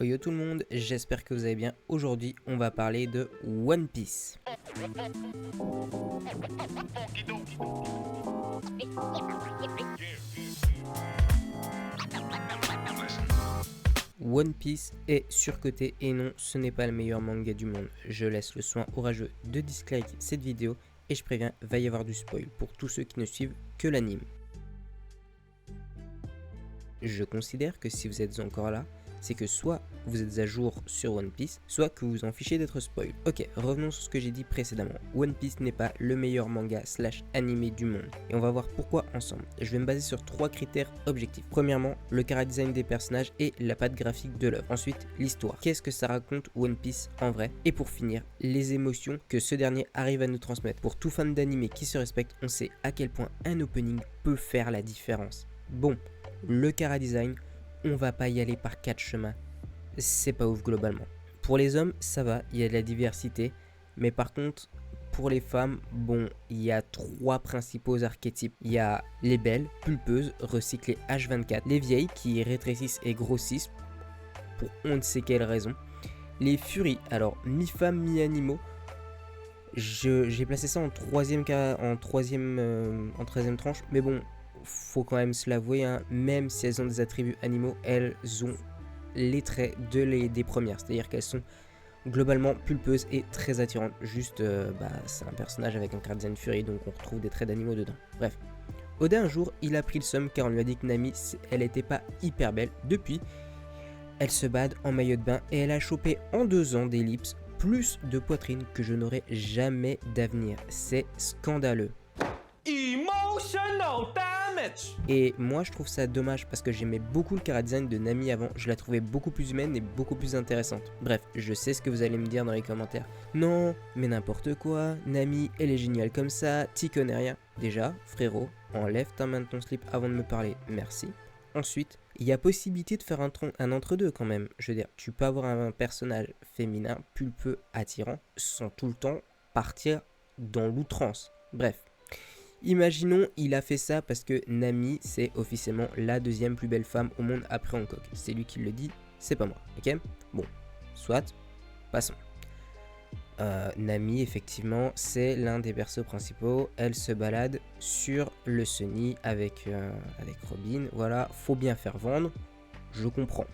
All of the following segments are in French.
Oh yo tout le monde, j'espère que vous allez bien. Aujourd'hui, on va parler de One Piece. One Piece est surcoté et non, ce n'est pas le meilleur manga du monde. Je laisse le soin orageux de dislike cette vidéo et je préviens, va y avoir du spoil pour tous ceux qui ne suivent que l'anime. Je considère que si vous êtes encore là, c'est que soit vous êtes à jour sur One Piece, soit que vous vous en fichez d'être spoil. Ok, revenons sur ce que j'ai dit précédemment. One Piece n'est pas le meilleur manga / animé du monde. Et on va voir pourquoi ensemble. Je vais me baser sur 3 critères objectifs. Premièrement, le chara-design des personnages et la patte graphique de l'œuvre. Ensuite, l'histoire. Qu'est-ce que ça raconte One Piece en vrai? Et pour finir, les émotions que ce dernier arrive à nous transmettre. Pour tout fan d'animé qui se respecte, on sait à quel point un opening peut faire la différence. Bon, le chara-design, on va pas y aller par 4 chemins, c'est pas ouf globalement. Pour les hommes, ça va, il y a de la diversité, mais par contre, pour les femmes, bon, il y a 3 principaux archétypes. Il y a les belles, pulpeuses, recyclées H24, les vieilles qui rétrécissent et grossissent, pour on ne sait quelle raison, les furies, alors mi-femmes, mi-animaux. J'ai placé ça en troisième tranche, mais bon, faut quand même se l'avouer, hein, même si elles ont des attributs animaux, elles ont les traits des premières, c'est-à-dire qu'elles sont globalement pulpeuses et très attirantes. Juste, c'est un personnage avec un chara-design furie, donc on retrouve des traits d'animaux dedans. Bref, Oda un jour, il a pris le seum car on lui a dit que Nami, elle était pas hyper belle. Depuis, elle se bade en maillot de bain et elle a chopé en 2 ans d'ellipse plus de poitrine que je n'aurais jamais d'avenir. C'est scandaleux. Emotional damage. Et moi je trouve ça dommage parce que j'aimais beaucoup le chara-design de Nami avant, je la trouvais beaucoup plus humaine et beaucoup plus intéressante. Bref, je sais ce que vous allez me dire dans les commentaires. Non, mais n'importe quoi, Nami elle est géniale comme ça, t'y connais rien. Déjà, frérot, enlève ta main de ton slip avant de me parler, merci. Ensuite, il y a possibilité de faire un entre-deux quand même. Je veux dire, tu peux avoir un personnage féminin pulpeux attirant sans tout le temps partir dans l'outrance. Bref. Imaginons, il a fait ça parce que Nami, c'est officiellement la 2e plus belle femme au monde après Hancock. C'est lui qui le dit, c'est pas moi, ok? Bon, soit, passons. Nami, effectivement, c'est l'un des persos principaux. Elle se balade sur le Sunny avec Robin. Voilà, faut bien faire vendre, je comprends.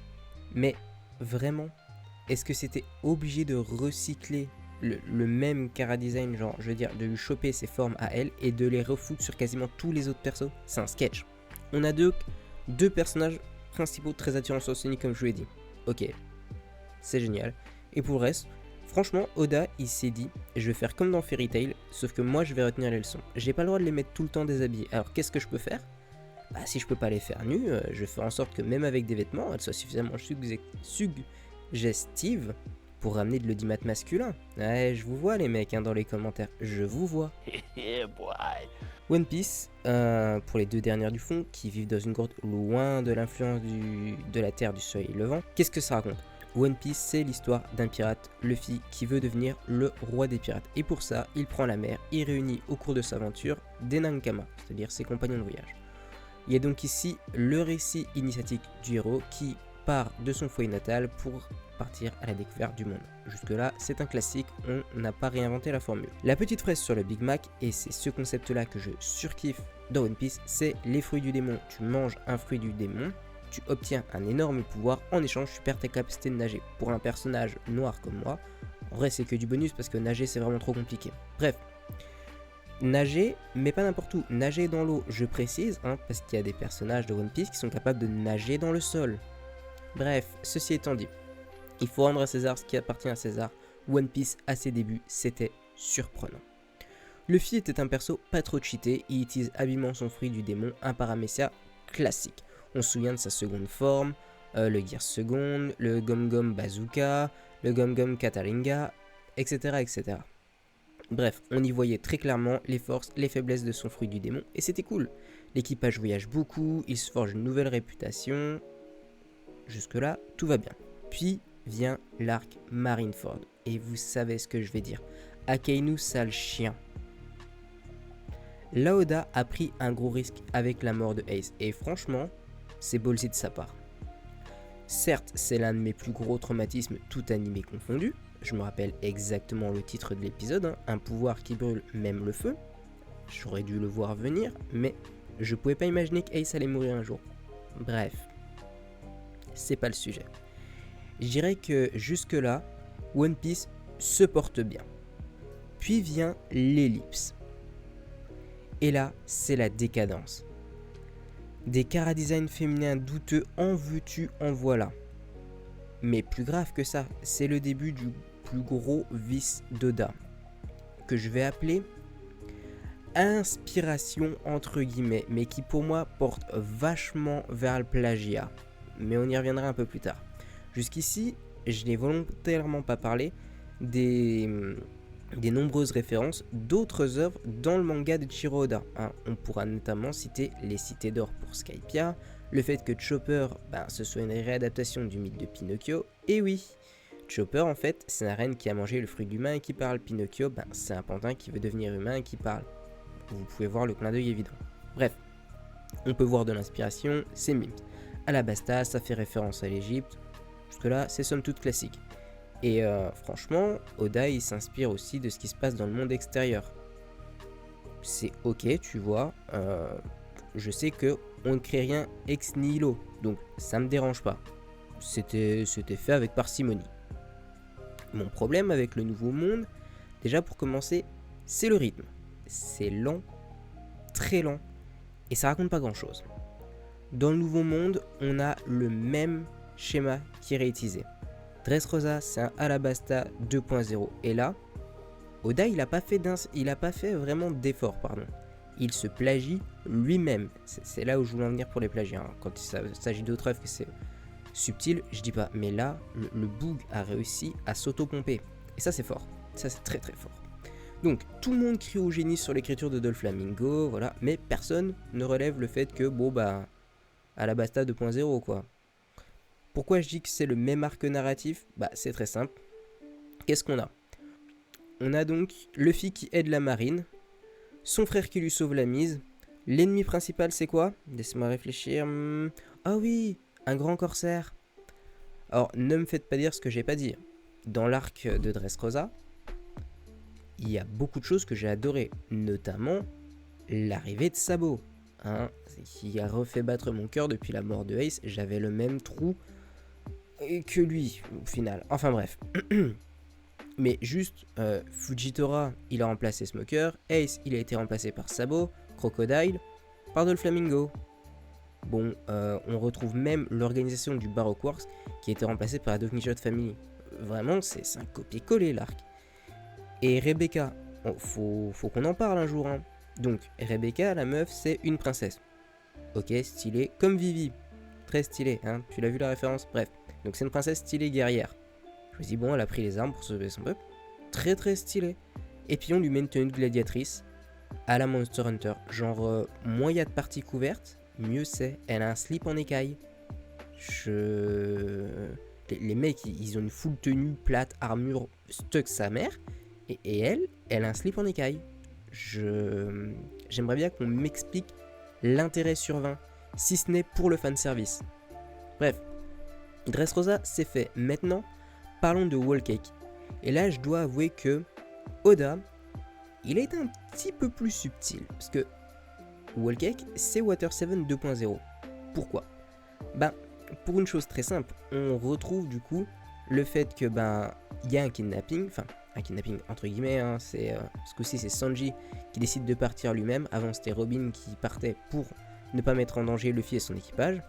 Mais vraiment, est-ce que c'était obligé de recycler le même chara-design, genre, je veux dire, de lui choper ses formes à elle et de les refoutre sur quasiment tous les autres persos? C'est un sketch. On a deux personnages principaux très attirants sur Sunny, comme je vous l'ai dit. Ok, c'est génial. Et pour le reste, franchement, Oda, il s'est dit, je vais faire comme dans Fairy Tail, sauf que moi, je vais retenir les leçons. J'ai pas le droit de les mettre tout le temps déshabillés. Alors, qu'est-ce que je peux faire? Bah, si je peux pas les faire nues, je vais faire en sorte que même avec des vêtements, elles soient suffisamment suggestives pour ramener de l'audimat masculin. Ouais, je vous vois les mecs, hein, dans les commentaires, je vous vois. One Piece, pour les 2 dernières du fond, qui vivent dans une grotte loin de l'influence de la terre du soleil levant, qu'est-ce que ça raconte? One Piece, c'est l'histoire d'un pirate, Luffy, qui veut devenir le roi des pirates. Et pour ça, il prend la mer, il réunit au cours de sa aventure des Nankama, c'est-à-dire ses compagnons de voyage. Il y a donc ici le récit initiatique du héros qui part de son foyer natal pour partir à la découverte du monde. Jusque-là, c'est un classique, on n'a pas réinventé la formule. La petite fraise sur le Big Mac, et c'est ce concept-là que je surkiffe dans One Piece, c'est les fruits du démon. Tu manges un fruit du démon, tu obtiens un énorme pouvoir, en échange tu perds ta capacité de nager. Pour un personnage noir comme moi, en vrai c'est que du bonus parce que nager c'est vraiment trop compliqué. Bref, nager, mais pas n'importe où, nager dans l'eau, je précise, hein, parce qu'il y a des personnages de One Piece qui sont capables de nager dans le sol. Bref, ceci étant dit, il faut rendre à César ce qui appartient à César. One Piece, à ses débuts, c'était surprenant. Luffy était un perso pas trop cheaté, il utilise habilement son fruit du démon, un paramécia classique. On se souvient de sa seconde forme, le Gear Second, le Gum Gum Bazooka, le Gum Gum Kataringa, etc., etc. Bref, on y voyait très clairement les forces, les faiblesses de son fruit du démon, et c'était cool. L'équipage voyage beaucoup, il se forge une nouvelle réputation. Jusque-là, tout va bien. Puis vient l'arc Marineford, et vous savez ce que je vais dire. Akainu, sale chien. Oda a pris un gros risque avec la mort de Ace, et franchement, c'est ballsy de sa part. Certes, c'est l'un de mes plus gros traumatismes, tout animé confondu. Je me rappelle exactement le titre de l'épisode, hein, un pouvoir qui brûle même le feu. J'aurais dû le voir venir, mais je pouvais pas imaginer qu'Ace allait mourir un jour. Bref, c'est pas le sujet. Je dirais que jusque-là, One Piece se porte bien. Puis vient l'ellipse. Et là, c'est la décadence. Des chara-design féminins douteux, en veux-tu, en voilà. Mais plus grave que ça, c'est le début du plus gros vice d'Oda, que je vais appeler inspiration entre guillemets, mais qui pour moi porte vachement vers le plagiat. Mais on y reviendra un peu plus tard. Jusqu'ici, je n'ai volontairement pas parlé des nombreuses références d'autres œuvres dans le manga de Ichiro Oda. Hein. On pourra notamment citer les Cités d'Or pour Skypiea, le fait que Chopper, ce soit une réadaptation du mythe de Pinocchio, et oui, Chopper en fait, c'est un renne qui a mangé le fruit d'humain et qui parle. Pinocchio, c'est un pantin qui veut devenir humain et qui parle. Vous pouvez voir le clin d'œil évident. Bref, on peut voir de l'inspiration, c'est mimes. Alabasta, ça fait référence à l'Égypte, jusque-là, c'est somme toute classique. Et franchement, Oda, il s'inspire aussi de ce qui se passe dans le monde extérieur. C'est ok, tu vois, je sais que on ne crée rien ex nihilo, donc ça me dérange pas. C'était fait avec parcimonie. Mon problème avec le nouveau monde, déjà pour commencer, c'est le rythme. C'est lent, très lent, et ça raconte pas grand chose. Dans le nouveau monde, on a le même schéma qui est réutilisé. Dressrosa, c'est un Alabasta 2.0. Et là, Oda, il a pas fait vraiment d'effort, pardon. Il se plagie lui-même. C'est là où je voulais en venir pour les plagiats. Hein. Quand il s'agit d'autres œuvres que c'est subtil, je dis pas. Mais là, le Boog a réussi à s'auto-pomper. Et ça, c'est fort. Ça, c'est très très fort. Donc, tout le monde crie au génie sur l'écriture de Doflamingo, voilà. Mais personne ne relève le fait que, Alabasta 2.0, quoi. Pourquoi je dis que c'est le même arc narratif ? C'est très simple. Qu'est-ce qu'on a ? On a donc Luffy qui aide la marine, son frère qui lui sauve la mise. L'ennemi principal, c'est quoi ? Laisse-moi réfléchir. Ah oui, un grand corsaire. Alors, ne me faites pas dire ce que j'ai pas dit. Dans l'arc de Dressrosa, il y a beaucoup de choses que j'ai adorées, notamment l'arrivée de Sabo, qui a refait battre mon cœur depuis la mort de Ace. J'avais le même trou que lui, au final. Enfin bref. Mais juste, Fujitora, il a remplacé Smoker, Ace, il a été remplacé par Sabo, Crocodile, par Doflamingo. Bon, on retrouve même l'organisation du Baroque Works qui a été remplacée par la Dofnijot Family. Vraiment, c'est un copier-coller l'arc. Et Rebecca, faut qu'on en parle un jour. Hein. Donc, Rebecca, la meuf, c'est une princesse. Ok, stylée, comme Vivi. Très stylée, hein. Tu l'as vu la référence ? Bref. Donc c'est une princesse stylée guerrière. Je me dis, bon, elle a pris les armes pour sauver son peuple. Très très stylé. Et puis on lui met une tenue de gladiatrice à la Monster Hunter. Genre, moins il y a de parties couvertes, mieux c'est. Elle a un slip en écaille. Les mecs, ils ont une full tenue, plate, armure, stuck sa mère. Et elle a un slip en écaille. J'aimerais bien qu'on m'explique l'intérêt sur 20, si ce n'est pour le fanservice. Bref, Dressrosa, c'est fait. Maintenant, parlons de Whole Cake. Et là, je dois avouer que Oda, il a été un petit peu plus subtil. Parce que Whole Cake, c'est Water 7 2.0. Pourquoi ? Pour une chose très simple. On retrouve du coup le fait que il y a un kidnapping. Enfin, un kidnapping entre guillemets. Ce coup-ci, c'est Sanji qui décide de partir lui-même. Avant, c'était Robin qui partait pour ne pas mettre en danger Luffy et son équipage.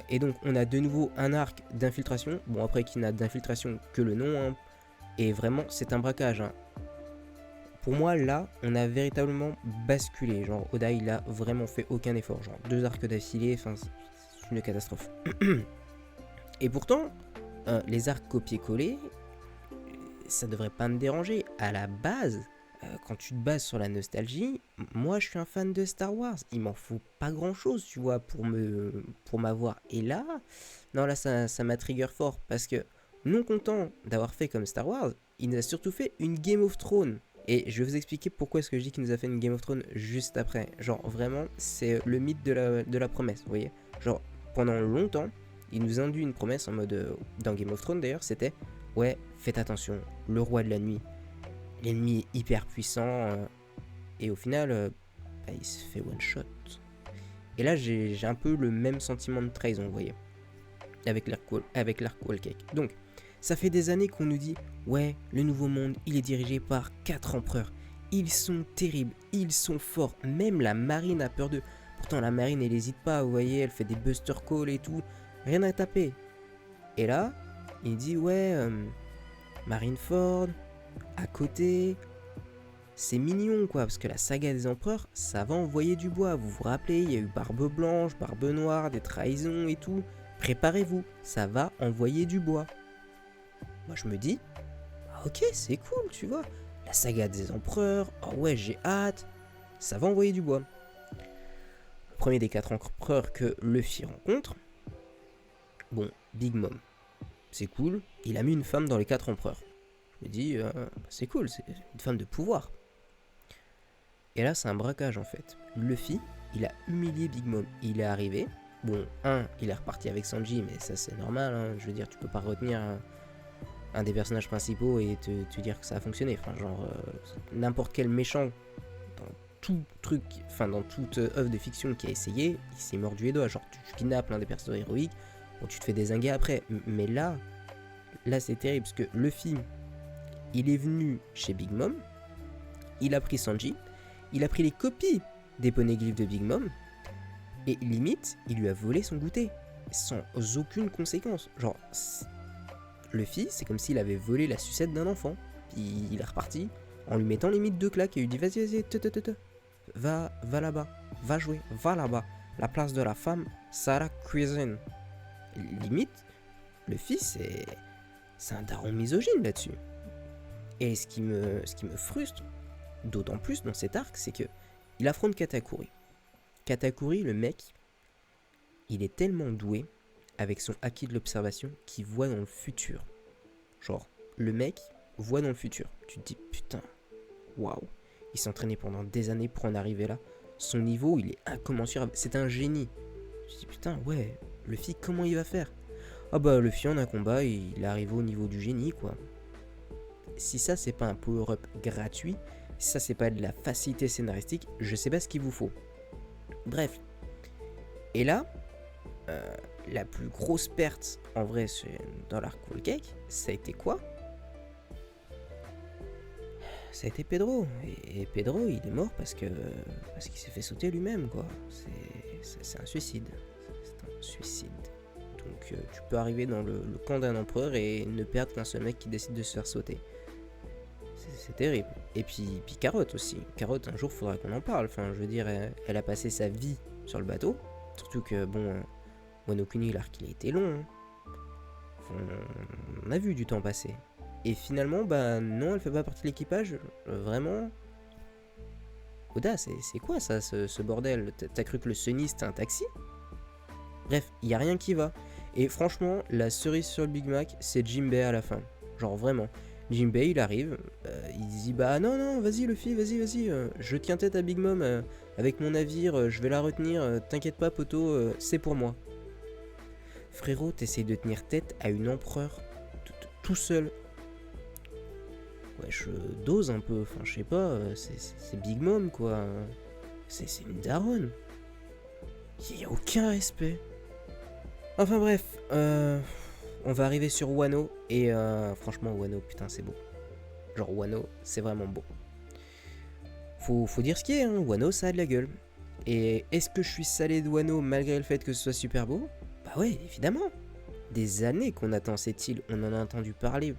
Et donc on a de nouveau un arc d'infiltration. Bon, après qui n'a d'infiltration que le nom. Et vraiment c'est un braquage. Pour moi là on a véritablement basculé. Genre Oda il a vraiment fait aucun effort. Genre 2 arcs d'affilée. Enfin c'est une catastrophe. Et pourtant les arcs copier-coller, ça devrait pas me déranger. À la base, quand tu te bases sur la nostalgie, moi je suis un fan de Star Wars, il m'en faut pas grand chose, tu vois, pour m'avoir. Et là, ça m'a trigger fort, parce que non content d'avoir fait comme Star Wars, il nous a surtout fait une Game of Thrones. Et je vais vous expliquer pourquoi est-ce que je dis qu'il nous a fait une Game of Thrones juste après. Genre vraiment, c'est le mythe de la promesse, vous voyez. Genre, pendant longtemps, il nous induit une promesse en mode, dans Game of Thrones d'ailleurs, c'était ouais, faites attention, le roi de la nuit, l'ennemi est hyper puissant, et au final, il se fait one shot. Et là, j'ai un peu le même sentiment de trahison, vous voyez, avec l'arc Wall Cake. Donc, ça fait des années qu'on nous dit ouais, le nouveau monde, il est dirigé par 4 empereurs. Ils sont terribles, ils sont forts, même la marine a peur d'eux. Pourtant, la marine, elle hésite pas, vous voyez, elle fait des buster calls et tout, rien à taper. Et là, il dit ouais, Marineford, à côté, c'est mignon quoi, parce que la saga des empereurs, ça va envoyer du bois. Vous vous rappelez, il y a eu Barbe Blanche, Barbe Noire, des trahisons et tout. Préparez-vous, ça va envoyer du bois. Moi je me dis, ok, c'est cool, tu vois. La saga des empereurs, oh ouais, j'ai hâte, ça va envoyer du bois. Le premier des 4 empereurs que Luffy rencontre, bon, Big Mom. C'est cool, il a mis une femme dans les 4 empereurs. Je me dis, c'est cool, c'est une femme de pouvoir. Et là, c'est un braquage en fait. Luffy, il a humilié Big Mom. Il est arrivé. Bon, il est reparti avec Sanji, mais ça c'est normal. Hein. Je veux dire, tu peux pas retenir un des personnages principaux et te dire que ça a fonctionné. Enfin, genre, n'importe quel méchant dans tout truc, enfin, dans toute œuvre de fiction qui a essayé, il s'est mordu les doigts. Genre, tu kidnappes l'un des personnages héroïques, bon, tu te fais dézinguer après. Mais là, c'est terrible parce que Luffy, il est venu chez Big Mom, il a pris Sanji. Il a pris les copies des poneglyphes de Big Mom et limite, il lui a volé son goûter sans aucune conséquence. Genre, Luffy, c'est comme s'il avait volé la sucette d'un enfant. Puis il est reparti en lui mettant limite 2 claques et il lui dit vas-y, va là-bas, va jouer, va là-bas. La place de la femme, Sarah Cuisine. Limite, Luffy, c'est un daron misogyne là-dessus. Et ce qui me frustre, d'autant plus dans cet arc, c'est que il affronte Katakuri. Katakuri, le mec, il est tellement doué avec son acquis de l'observation qu'il voit dans le futur. Genre, le mec voit dans le futur. Tu te dis, putain, waouh, il s'est entraîné pendant des années pour en arriver là. Son niveau, il est incommensurable. C'est un génie. Tu te dis, putain, ouais, Luffy, comment il va faire? Ah bah, Luffy en un combat, il est arrivé au niveau du génie, quoi. Si ça, c'est pas un power-up gratuit, si ça c'est pas de la facilité scénaristique, je sais pas ce qu'il vous faut. Bref. Et là, la plus grosse perte en vrai dans l'arc Whole Cake, ça a été quoi? Ça a été Pedro. Et Pedro, il est mort parce qu'il s'est fait sauter lui-même, quoi. C'est un suicide. C'est un suicide. Donc tu peux arriver dans le camp d'un empereur et ne perdre qu'un seul mec qui décide de se faire sauter. C'est terrible. Et puis Carotte aussi. Carotte, un jour, faudra qu'on en parle. Enfin, je veux dire, elle a passé sa vie sur le bateau. Surtout que, bon, Wano Kuni, l'arc, il a été long. Hein. Enfin, on a vu du temps passer. Et finalement, bah non, elle fait pas partie de l'équipage. Vraiment. Oda, c'est quoi ça, ce bordel? T'as cru que le Sunny, c'était un taxi? Bref, il y a rien qui va. Et franchement, la cerise sur le Big Mac, c'est Jinbei à la fin. Genre, vraiment. Jinbei, il arrive, il dit bah non, vas-y Luffy, vas-y, je tiens tête à Big Mom avec mon navire, je vais la retenir, t'inquiète pas poto, c'est pour moi. Frérot, t'essayes de tenir tête à une empereur tout seul. Ouais, je dose un peu, enfin je sais pas, c'est Big Mom quoi, c'est une daronne. Y a aucun respect. Enfin bref, on va arriver sur Wano et franchement Wano, putain c'est beau. Genre Wano, c'est vraiment beau. Faut dire ce qui est, hein, Wano ça a de la gueule. Et est-ce que je suis salé de Wano malgré le fait que ce soit super beau? Bah ouais, évidemment. Des années qu'on attend cette île, on en a entendu parler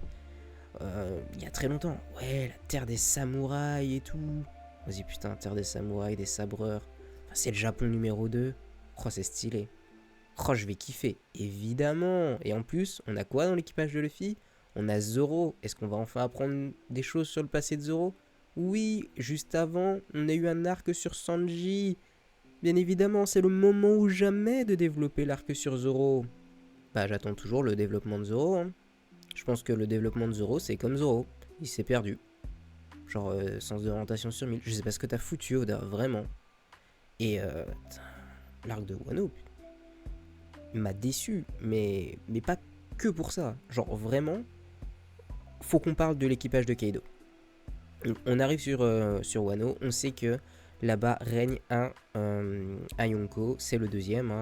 il y a très longtemps. Ouais, la terre des samouraïs et tout. Vas-y putain, terre des samouraïs, des sabreurs. Enfin, c'est le Japon numéro 2. Oh c'est stylé. Oh, je vais kiffer, évidemment. Et en plus, on a quoi dans l'équipage de Luffy? On a Zoro. Est-ce qu'on va enfin apprendre des choses sur le passé de Zoro? Oui, juste avant, on a eu un arc sur Sanji. Bien évidemment, c'est le moment ou jamais de développer l'arc sur Zoro. Bah, j'attends toujours le développement de Zoro. Hein. Je pense que le développement de Zoro, c'est comme Zoro. Il s'est perdu. Genre, sens d'orientation sur 1000. Je sais pas ce que t'as foutu, Oda, vraiment. Et, l'arc de Wano, m'a déçu, mais pas que pour ça. Genre vraiment, faut qu'on parle de l'équipage de Kaido. Donc, on arrive sur Wano, on sait que là-bas règne un Yonko, c'est le deuxième,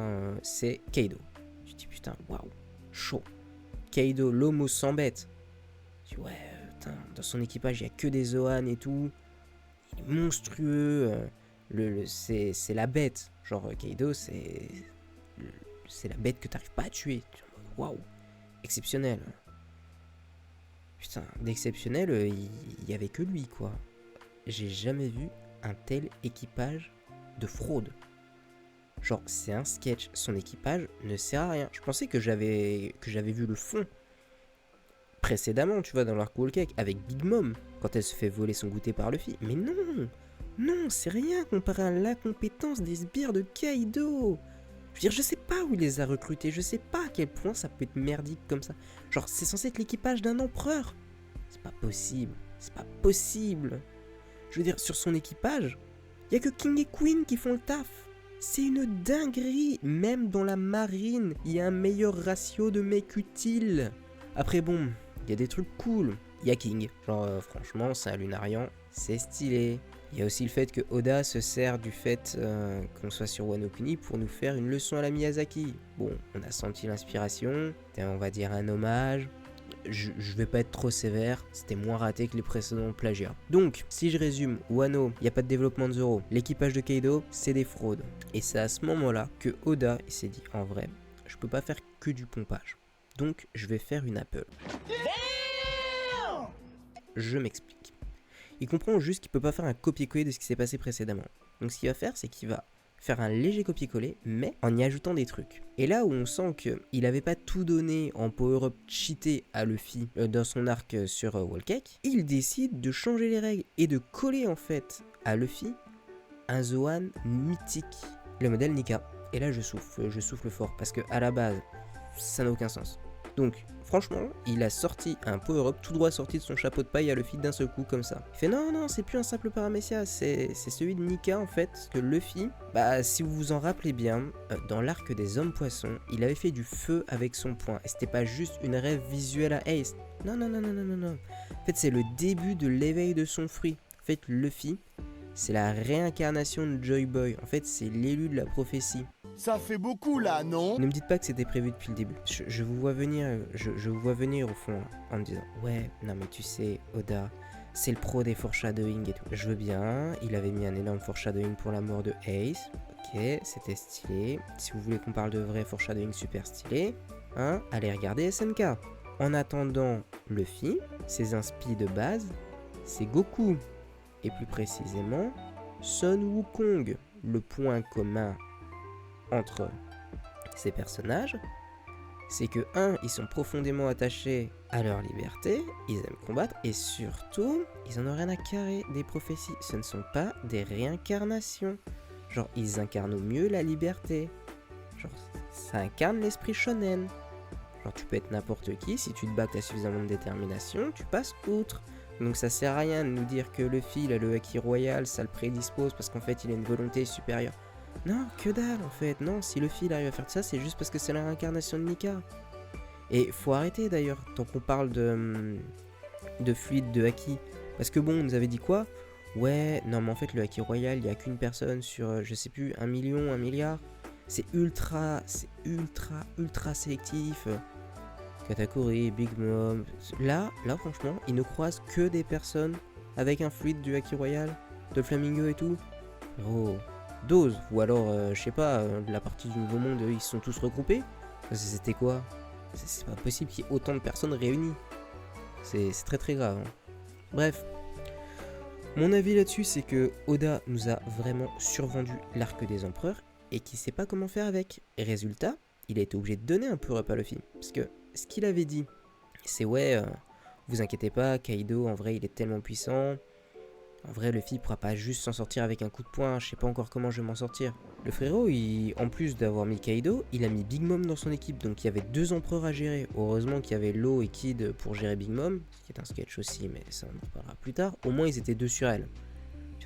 c'est Kaido. Je dis putain, waouh, chaud. Kaido, l'homo sans bête. Je dis ouais, putain, dans son équipage il n'y a que des Zoan et tout. Il est monstrueux, c'est la bête. Genre Kaido, c'est la bête que t'arrives pas à tuer. Waouh, exceptionnel. Putain, d'exceptionnel, il y avait que lui, quoi. J'ai jamais vu un tel équipage de fraude. Genre, c'est un sketch, son équipage ne sert à rien. Je pensais que j'avais vu le fond précédemment, tu vois, dans l'arc Whole Cake, avec Big Mom, quand elle se fait voler son goûter par Luffy. Mais non, c'est rien comparé à l'incompétence des sbires de Kaido. Je veux dire, je sais pas où il les a recrutés, je sais pas à quel point ça peut être merdique comme ça. Genre, c'est censé être l'équipage d'un empereur. C'est pas possible. Je veux dire, sur son équipage, y a que King et Queen qui font le taf. C'est une dinguerie. Même dans la marine, il y a un meilleur ratio de mecs utiles. Après bon, il y a des trucs cool. Il y a King. Genre, franchement, c'est un Lunarian, c'est stylé. Il y a aussi le fait que Oda se sert du fait qu'on soit sur Wano Kuni pour nous faire une leçon à la Miyazaki. Bon, on a senti l'inspiration, on va dire un hommage. Je vais pas être trop sévère, c'était moins raté que les précédents plagiats. Donc, si je résume, Wano, il n'y a pas de développement de Zoro. L'équipage de Kaido, c'est des fraudes. Et c'est à ce moment-là que Oda il s'est dit, en vrai, je peux pas faire que du pompage. Donc, je vais faire une Apple. Je m'explique. Il comprend juste qu'il peut pas faire un copier-coller de ce qui s'est passé précédemment. Donc ce qu'il va faire, c'est qu'il va faire un léger copier-coller, mais en y ajoutant des trucs. Et là où on sent qu'il avait pas tout donné en power-up cheaté à Luffy dans son arc sur Whole Cake, il décide de changer les règles et de coller en fait à Luffy un Zoan mythique, le modèle Nika. Et là je souffle fort parce que à la base, ça n'a aucun sens. Donc franchement, il a sorti un power-up tout droit sorti de son chapeau de paille à Luffy d'un seul coup comme ça. Il fait non, c'est plus un simple paramécia, c'est celui de Nika en fait, parce que Luffy, si vous vous en rappelez bien, dans l'arc des hommes poissons, il avait fait du feu avec son poing, et c'était pas juste une rêve visuelle à Ace. Non. En fait, c'est le début de l'éveil de son fruit. En fait, Luffy, c'est la réincarnation de Joy Boy. En fait, c'est l'élu de la prophétie. Ça fait beaucoup là, non? Ne me dites pas que c'était prévu depuis le début. Je vous vois venir, je vous vois venir au fond en me disant ouais, non mais tu sais, Oda, c'est le pro des foreshadowing et tout. Je veux bien, il avait mis un énorme foreshadowing pour la mort de Ace. Ok, c'était stylé. Si vous voulez qu'on parle de vrai foreshadowing super stylé, allez regarder SNK. En attendant, Luffy, ses inspi de base, c'est Goku. Et plus précisément, Son Wukong. Le point commun entre ces personnages, c'est que ils sont profondément attachés à leur liberté, ils aiment combattre, et surtout, ils en ont rien à carrer des prophéties. Ce ne sont pas des réincarnations. Genre, ils incarnent au mieux la liberté. Genre, ça incarne l'esprit shonen. Genre, tu peux être n'importe qui, si tu te bats, t'as suffisamment de détermination, tu passes outre. Donc ça sert à rien de nous dire que Luffy, il a le haki royal, ça le prédispose parce qu'en fait il a une volonté supérieure. Non, que dalle en fait, non, si Luffy il arrive à faire ça, c'est juste parce que c'est la réincarnation de Nika. Et faut arrêter d'ailleurs, tant qu'on parle de fluide, de haki. Parce que bon, on nous avait dit quoi? Ouais, non mais en fait le haki royal, il n'y a qu'une personne sur, je sais plus, 1 million, 1 milliard. C'est ultra sélectif. Katakuri, Big Mom. Là, franchement, ils ne croisent que des personnes avec un fluide du haki royal, de Flamingo et tout. Oh, dose. Ou alors, je sais pas, la partie du Nouveau Monde, ils se sont tous regroupés. C'était quoi? C'est pas possible qu'il y ait autant de personnes réunies. C'est très grave. Hein. Bref. Mon avis là-dessus, c'est que Oda nous a vraiment survendu l'arc des empereurs et qu'il sait pas comment faire avec. Et résultat, il a été obligé de donner un peu repas à Luffy. Parce que ce qu'il avait dit, c'est ouais, vous inquiétez pas, Kaido en vrai il est tellement puissant. En vrai Luffy pourra pas juste s'en sortir avec un coup de poing, je sais pas encore comment je vais m'en sortir. Le frérot, en plus d'avoir mis Kaido, il a mis Big Mom dans son équipe, donc il y avait 2 empereurs à gérer. Heureusement qu'il y avait Law et Kid pour gérer Big Mom, ce qui est un sketch aussi, mais ça on en reparlera plus tard. Au moins ils étaient 2 sur elle.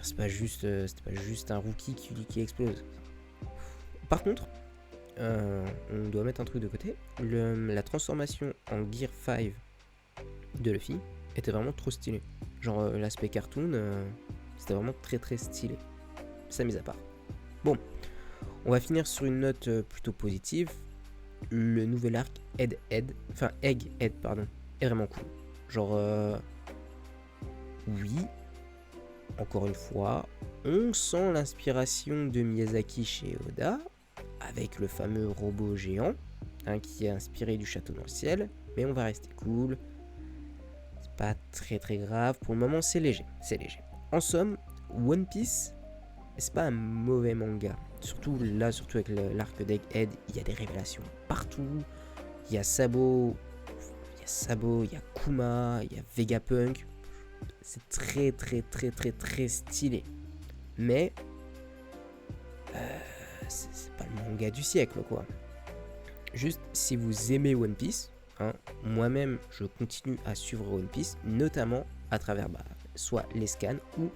C'était pas juste un rookie qui explose. Par contre, on doit mettre un truc de côté. La transformation en Gear 5 de Luffy était vraiment trop stylée. Genre l'aspect cartoon, c'était vraiment très très stylé. Ça mis à part. Bon, on va finir sur une note plutôt positive. Le nouvel arc Egghead, pardon, est vraiment cool. Genre, oui, encore une fois, on sent l'inspiration de Miyazaki chez Oda, avec le fameux robot géant, qui est inspiré du château dans le ciel, mais on va rester cool. C'est pas très très grave, pour le moment c'est léger. En somme, One Piece, c'est pas un mauvais manga. Surtout avec l'arc d'Egghead, il y a des révélations partout. Il y a Sabo, il y a Kuma, il y a Vegapunk. C'est très très très très très stylé. Mais c'est pas le manga du siècle quoi. Juste si vous aimez One Piece, moi-même je continue à suivre One Piece, notamment à travers soit les scans ou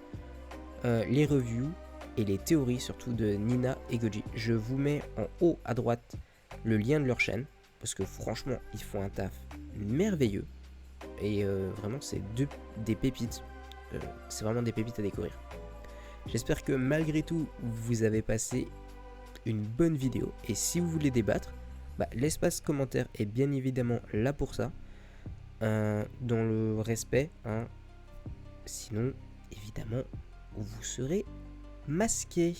les reviews et les théories surtout de Nina et Goji. Je vous mets en haut à droite le lien de leur chaîne parce que franchement ils font un taf merveilleux et vraiment c'est des pépites. C'est vraiment des pépites à découvrir. J'espère que malgré tout vous avez passé une bonne vidéo et si vous voulez débattre, l'espace commentaire est bien évidemment là pour ça, dans le respect, sinon évidemment vous serez masqué.